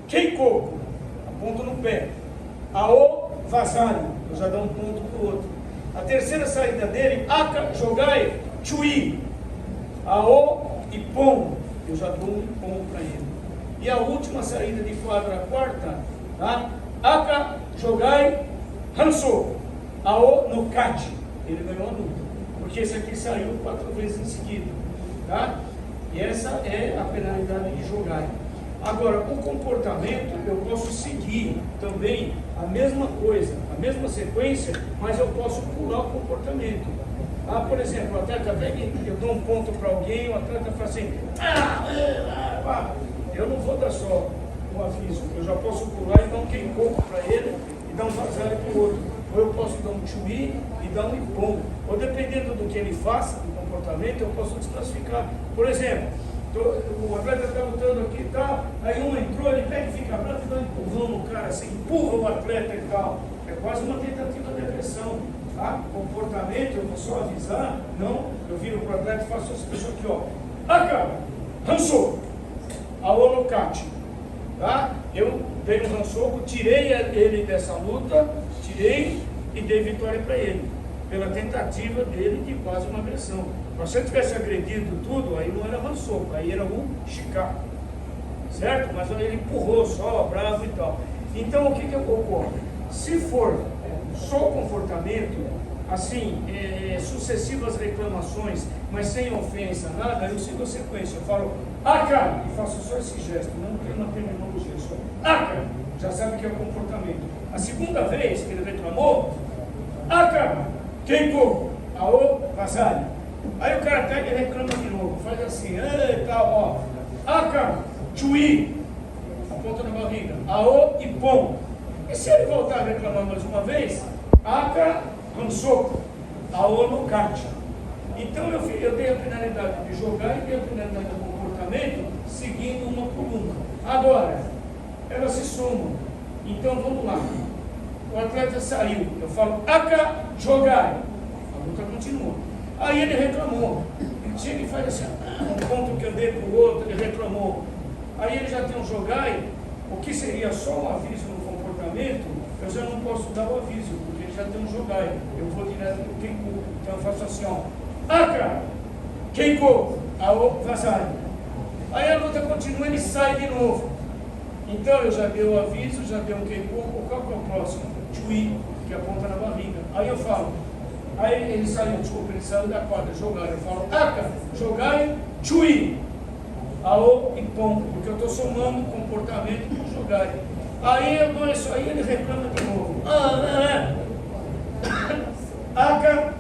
Keikoku, aponto no pé. Ao Vasalho, eu já dou um ponto para o outro. A terceira saída dele, Aka, Jogai, Chui. Ao Ipom, eu já dou um Ipom para ele. E a última saída de quadra, a quarta, tá? Aka, Jogai, Hanso. Ao Nokati, ele ganhou a luta. Porque esse aqui saiu 4 vezes em seguida, tá? E essa é a penalidade de Jogai. Agora, o comportamento, eu posso seguir também a mesma coisa, a mesma sequência, mas eu posso pular o comportamento. Ah, por exemplo, o atleta pega, eu dou um ponto para alguém, o atleta fala assim, eu não vou dar só um aviso, eu já posso pular e dar um keikoku para ele e dar um vazare para o outro. Ou eu posso dar um chui e dar um ipom. Ou dependendo do que ele faça, do comportamento, eu posso desclassificar. Por exemplo, o atleta está lutando aqui e tal, aí um entrou, ele pega e fica bravo e dá um empurrão no cara, assim, empurra o atleta e tal. É quase uma tentativa de agressão. Tá? Comportamento, eu vou só avisar, não, eu viro para o atleta e faço essa pessoa aqui, ó. Aka, Hanso, Aonokati. Tá? Eu dei um Hansoku, tirei ele dessa luta, tirei e dei vitória para ele, pela tentativa dele de quase uma agressão. Se você tivesse agredido tudo, aí não era Hansoku, aí era um Shika, certo? Mas ele empurrou só, bravo e tal. Então o que ocorre? Se for só o comportamento, assim, sucessivas reclamações, mas sem ofensa, nada, eu sigo a sequência, eu falo Aka, e faço só esse gesto, não tem uma terminologia, só Aka, já sabe que é o comportamento. A segunda vez que ele reclamou, Aka, Keiko, Ao, Vasari. Aí o cara pega e reclama de novo, faz assim, e tal, ó, Aka, Chui, aponta na barriga, Ao e Pom. E se ele voltar a reclamar mais uma vez, Aka, Hansoku, Ao, Nokati. Então eu dei a penalidade de jogar e dei a penalidade do comportamento, seguindo uma por uma. Agora, elas se somam. Então vamos lá. O atleta saiu, eu falo, Aka, jogai. A luta continua. Aí ele reclamou. Ele chega e faz assim, um ponto que eu dei para o outro, ele reclamou. Aí ele já tem um jogai, o que seria só um aviso no comportamento, eu já não posso dar o aviso, porque ele já tem um jogai. Eu vou direto no Keiko. Então eu faço assim, ó. Aka, Keiko, Ao, Vasari. Aí a luta continua, ele sai de novo. Então eu já dei o aviso, já dei um Keiko, qual que é o próximo? Chui, que aponta na barriga. Aí eu falo, aí ele saiu, desculpa, ele saiu da quadra, jogar. Eu falo, Aka, jogai, Chui, Ao e Pom, porque eu estou somando o comportamento com jogar. Aí eu dou isso aí, ele reclama de novo. Aka,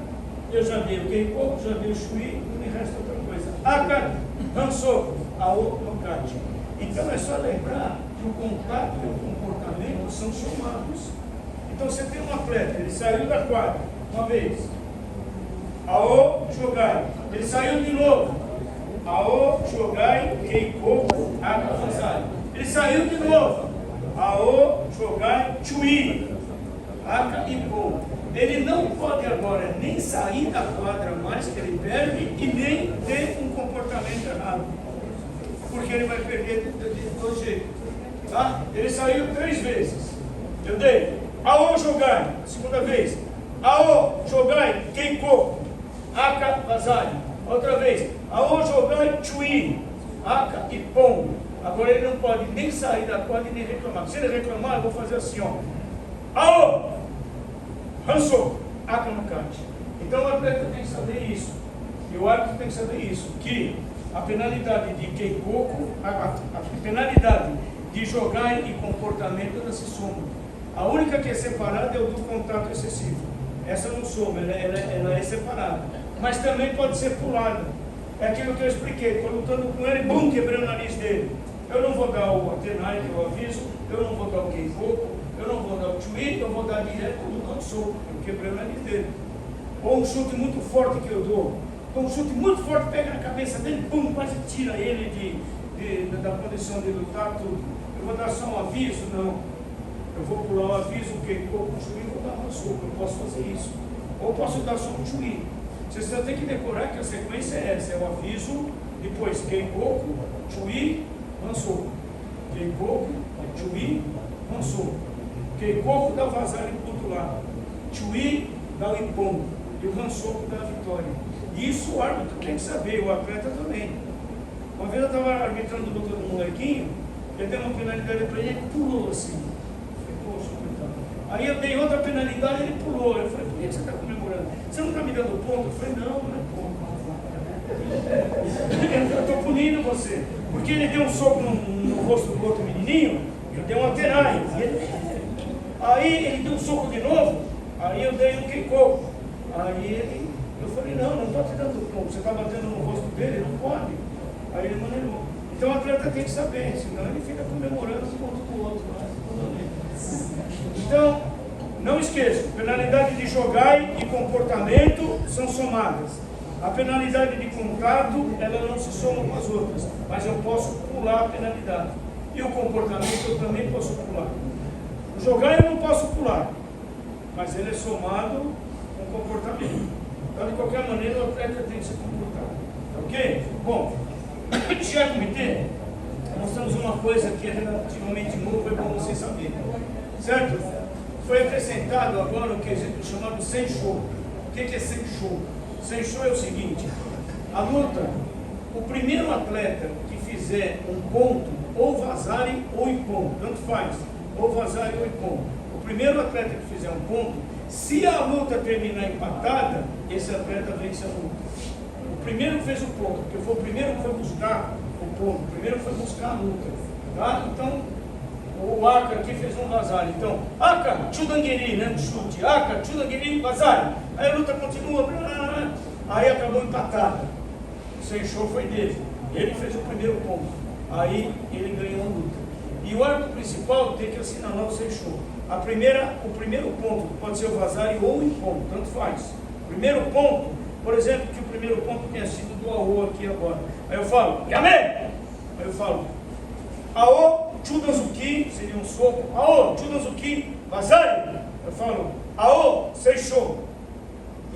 eu já dei o Keiko, já dei o Chui, não me resta outra coisa. Aka, Hansoku, Ao, Nokati. Então é só lembrar que o contato e o comportamento são somados. Então você tem um atleta, ele saiu da quadra uma vez, Ao, jogai, ele saiu de novo, Ao, jogai, Keiko, Aka, Vasari. Ele saiu de novo, Ao, jogai, Chui, Aka e Pom. Ele não pode agora nem sair da quadra mais que ele perde e nem ter um comportamento errado, porque ele vai perder de todo jeito. Tá? Ele saiu 3 vezes. Eu dei Ao, jogai, segunda vez, Ao, jogai, Keiko, Aka, Vasari. Outra vez, Ao, jogai, Chui, Aka e Pom. Agora ele não pode nem sair da quadra e nem reclamar. Se ele reclamar, eu vou fazer assim, ó. Ao, Hansoku, Aka, Nokati. Então o atleta tem que saber isso. E o árbitro tem que saber isso. Que a penalidade de Keikoku, a penalidade de jogar e comportamento, ela se soma. A única que é separada é o do contato excessivo. Essa não soma, ela é separada. Mas também pode ser pulada. É aquilo que eu expliquei. Estou lutando com ele, bum, quebrei o nariz dele. Eu não vou dar o Atenai, que eu aviso, eu não vou dar o Keikoku, eu não vou dar o Chui, eu vou dar direto do Hansoku. Eu quebrei o nariz dele. Ou um chute muito forte que eu dou. Então um chute muito forte pega na cabeça dele, pum, quase tira ele da condição de lutar, tudo. Eu vou dar só um aviso? Não. Eu vou pular o aviso, o Keikoku, o Chui, vou dar um Hansoku. Eu posso fazer isso. Ou posso dar só um Chui. Vocês só tem que decorar que a sequência é essa. É o aviso, depois Keikoku, Chui, Hansoku. Keikoku, Chui. Rançou. Keikoku dá o vazare para o outro lado. Chui dá o impom. E o rançou dá a vitória. E isso o árbitro tem que saber, o atleta também. Uma vez eu estava arbitrando luta do molequinho, eu dei uma penalidade para ele, ele pulou assim. Eu falei, poxa, coitado. Aí eu dei outra penalidade, ele pulou. Eu falei, por que você está comemorando? Você não está me dando ponto? Eu falei, não é ponto. Eu estou punindo você. Porque ele deu um soco no rosto do outro menininho, eu dei uma tenai. Aí ele deu um soco de novo, aí eu dei um keikoku. Aí eu falei, não estou te dando ponto. Você está batendo no rosto dele, não pode. Aí ele maneiou. Então o atleta tem que saber, senão ele fica comemorando um ponto do outro. Então, não esqueça, penalidade de jogar e comportamento são somadas. A penalidade de contato, ela não se soma com as outras, mas eu posso pular a penalidade. E o comportamento eu também posso pular. O jogar eu não posso pular, mas ele é somado com o comportamento. Então, de qualquer maneira, o atleta tem que se comportar. Ok? Bom, já comitê, nós temos uma coisa que é relativamente nova, é bom vocês saberem. Certo? Foi acrescentado agora o quesito chamado Senshou. O que é Senshou? Senshou é o seguinte: a luta, o primeiro atleta que fizer um ponto, ou vazare ou impom, tanto faz, ou vazare ou impom. O primeiro atleta que fizer um ponto, se a luta terminar empatada, esse atleta vence a luta. O primeiro fez o ponto, porque foi o primeiro que foi buscar o ponto, o primeiro que foi buscar a luta. Tá? Então, o Aka aqui fez um vazare. Então, Aka, Chudanguiri, né? Chute. Aka, Chudanguiri, vazare. Aí a luta continua. Aí acabou empatada. O Senshou foi dele. Ele fez o primeiro ponto. Aí ele ganhou a luta. E o árbitro principal tem que assinalar o Senshou. O primeiro ponto pode ser o vazare ou o impom, tanto faz. Primeiro ponto, por exemplo, que o primeiro ponto tenha sido do Aô aqui agora. Aí eu falo, Yame! Aí eu falo, Aô, Chudanzuki, seria um soco. Aô, Chudanzuki, vazare! Eu falo, Aô, Senshou.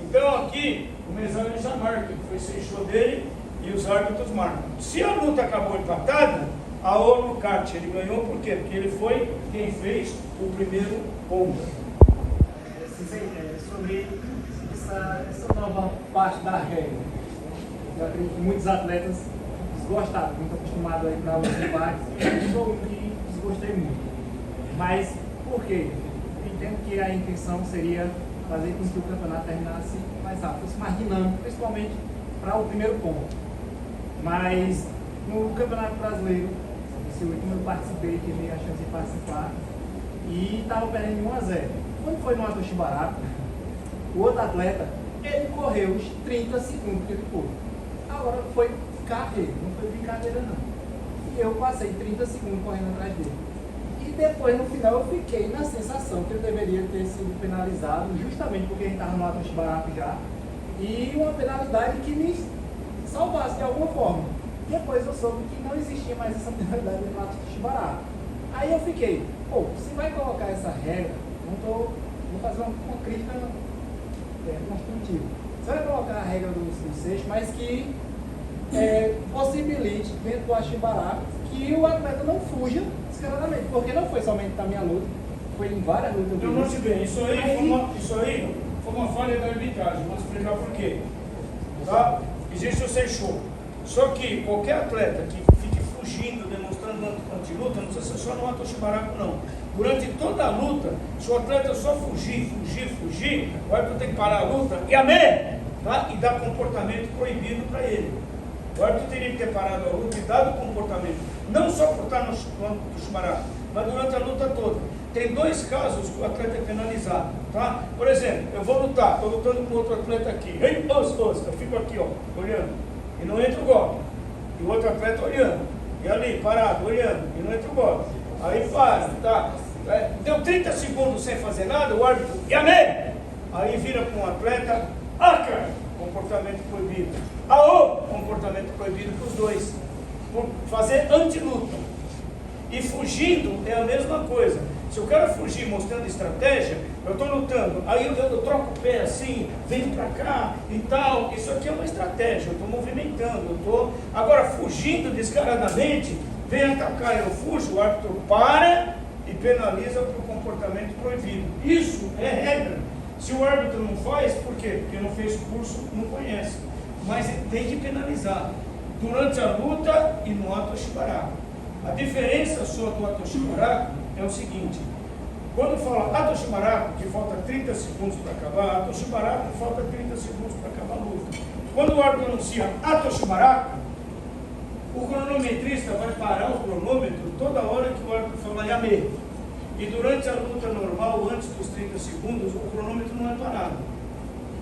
Então aqui, o Mesari já marca, que foi Senshou dele, e os árbitros marcam. Se a luta acabou empatada, Aô no kart, ele ganhou por quê? Porque ele foi quem fez o primeiro ponto. Sobre essa nova parte da regra, eu acredito que muitos atletas desgostaram, muito acostumados aí para os debates, eu sou um que desgostei muito. Mas por quê? Eu entendo que a intenção seria fazer com que o campeonato terminasse mais rápido, fosse mais dinâmico, principalmente para o primeiro ponto. Mas no Campeonato Brasileiro, esse último eu participei, tive a chance de participar, e estava perdendo 1-0. Quando foi no Atoshibarato, o outro atleta, ele correu os 30 segundos que ele foi. Agora foi carreira, não foi brincadeira não. E eu passei 30 segundos correndo atrás dele. E depois, no final, eu fiquei na sensação que ele deveria ter sido penalizado, justamente porque a gente estava no Atoshibarato já, e uma penalidade que me salvasse de alguma forma. Depois eu soube que não existia mais essa penalidade no Atoshibarato. Aí eu fiquei, se vai colocar essa regra, vou fazer uma crítica construtiva. Você vai colocar a regra do sexto, mas que possibilite, dentro do Atoshibarato, que o atleta não fuja descaradamente, porque não foi somente na minha luta, foi em várias lutas. Eu não te bem, isso aí foi uma falha da arbitragem, vou explicar por quê. Tá? Existe o Senshou. Só que qualquer atleta que fique fugindo, demonstrando antiluta, não precisa ser só no Atoshibarato não. Durante toda a luta, se o atleta só fugir, o árbitro tem que parar a luta tá? E dar comportamento proibido para ele. O árbitro teria que ter parado a luta e dado o comportamento, não só por estar no Atoshibarato, mas durante a luta toda. Tem dois casos que o atleta é penalizado, tá? Por exemplo, eu vou lutar, estou lutando com outro atleta aqui, eu fico aqui, olhando, e não entra o golpe. E o outro atleta olhando, e ali, parado, olhando, e não entra o golpe. Aí para, tá? Deu 30 segundos sem fazer nada, o árbitro, Yame! Aí vira para um atleta, Aka! Comportamento proibido. Aô! Comportamento proibido para os dois. Por fazer antiluta. E fugindo é a mesma coisa. Se o cara fugir mostrando estratégia, eu estou lutando, aí eu troco o pé assim, venho para cá e tal. Isso aqui é uma estratégia, eu estou movimentando, Agora, fugindo descaradamente, vem atacar, eu fujo, o árbitro para e penaliza por comportamento proibido. Isso é regra. Se o árbitro não faz, por quê? Porque não fez curso, não conhece. Mas ele tem que penalizar durante a luta e no ato Shibaraku. A diferença só do ato Shibaraku é o seguinte: quando fala ato Shibaraku, que falta 30 segundos para acabar, ato Shibaraku falta 30 segundos para acabar a luta. Quando o árbitro anuncia ato Shibaraku, o cronometrista vai parar o cronômetro toda hora que o árbitro falar Yame. E durante a luta normal, antes dos 30 segundos, o cronômetro não é parado.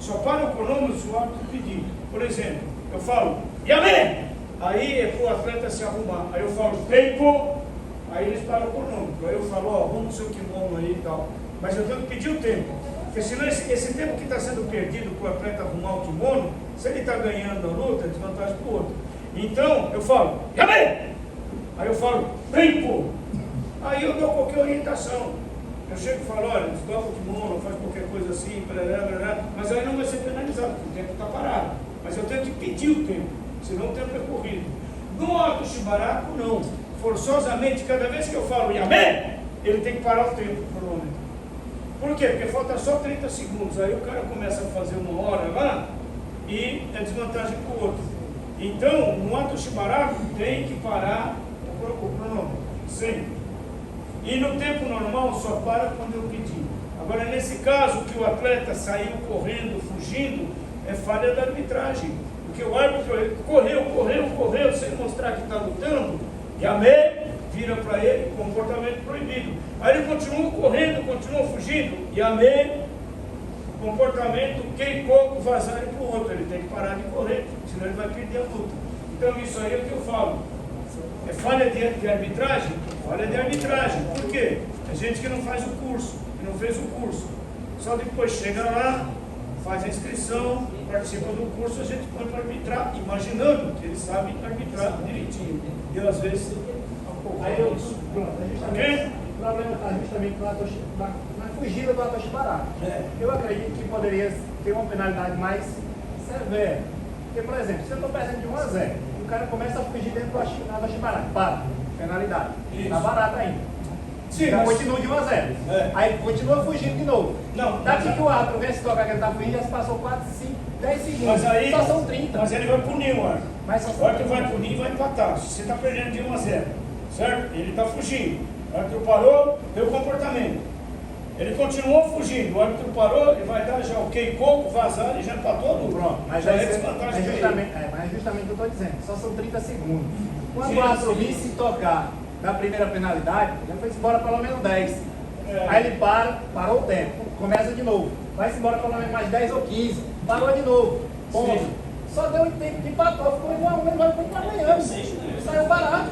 Só para o cronômetro se o árbitro pedir. Por exemplo, eu falo Yame! Aí é para o atleta se arrumar. Aí eu falo tempo! Aí eles param o cronômetro. Aí eu falo, ó, vamos no seu kimono aí e tal. Mas eu tenho que pedir o tempo. Porque senão esse tempo que está sendo perdido para o atleta arrumar o kimono, se ele está ganhando a luta, é desvantagem para o outro. Então, eu falo, Yame! Aí eu falo, tempo! Aí eu dou qualquer orientação. Eu chego e falo, olha, desdobra o kimono, faz qualquer coisa assim, mas aí não vai ser penalizado, porque o tempo está parado. Mas eu tenho que pedir o tempo, senão o tempo é corrido. No ato Shibaraku, não. Forçosamente, cada vez que eu falo Yame, ele tem que parar o tempo do cronômetro. Por quê? Porque falta só 30 segundos. Aí o cara começa a fazer uma hora lá e é desvantagem para o outro. Então, no ato Shibaraku, tem que parar o cronômetro, sempre. E no tempo normal, só para quando eu pedir. Agora, nesse caso, que o atleta saiu correndo, fugindo, é falha da arbitragem. Porque o árbitro ele correu, sem mostrar que está lutando, Yame, vira para ele, comportamento proibido. Aí ele continua correndo, continua fugindo, Yame, comportamento Keikoku, vazar para o outro. Ele tem que parar de correr, senão ele vai perder a luta. Então isso aí é o que eu falo. É falha de arbitragem? Falha de arbitragem. Por quê? É gente que não faz o curso, que não fez o curso. Só depois chega lá, faz a inscrição, participa do curso, a gente põe para arbitrar, imaginando que eles sabem arbitrar direitinho. E às vezes, aí eu, pronto, o problema está justamente na fugida do ato Shibaraku. Eu acredito que poderia ter uma penalidade mais severa. Porque, por exemplo, se eu estou perdendo de 1 a 0, o cara começa a fugir dentro do ato Shibaraku, para, penalidade. Está barato ainda. Sim, então mas... continua de 1 a 0. Aí continua fugindo de novo. Não, daqui que o árbitro vê se tocar que ele está fugindo, já se passou 4, 5, 10 segundos. Mas aí, só são 30. Mas ele vai punir o árbitro. O árbitro vai punir e vai empatar. Se você está perdendo de 1 a 0, certo? Ele está fugindo. O árbitro parou, deu comportamento. Ele continuou fugindo, o árbitro parou, ele vai dar já o Keikoku, vazar e já empatou a luta. Pronto, mas já é desvantagem mas justamente o que eu estou dizendo, só são 30 segundos. Quando o árbitro vir se tocar na primeira penalidade, já foi embora pelo menos 10. Aí ele parou o tempo, começa de novo. Vai-se embora pelo menos mais 10 ou 15, parou de novo. Ponto. Só deu um tempo de empatou, ficou igual a um, ele vai ganhando. Saiu barato.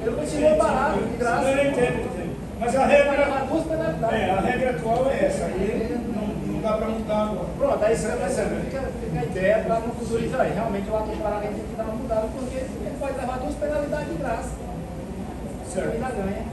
Ele continuou barato, de graça. Eu entendo. Mas a regra, a regra atual é essa, aí não dá para mudar agora. Pronto, aí fica a ideia para no futuro isso aí. Realmente o ato Shibaraku tem que dar uma mudada, porque ele pode levar 2 penalidades de graça. Certo. Ele ainda ganha.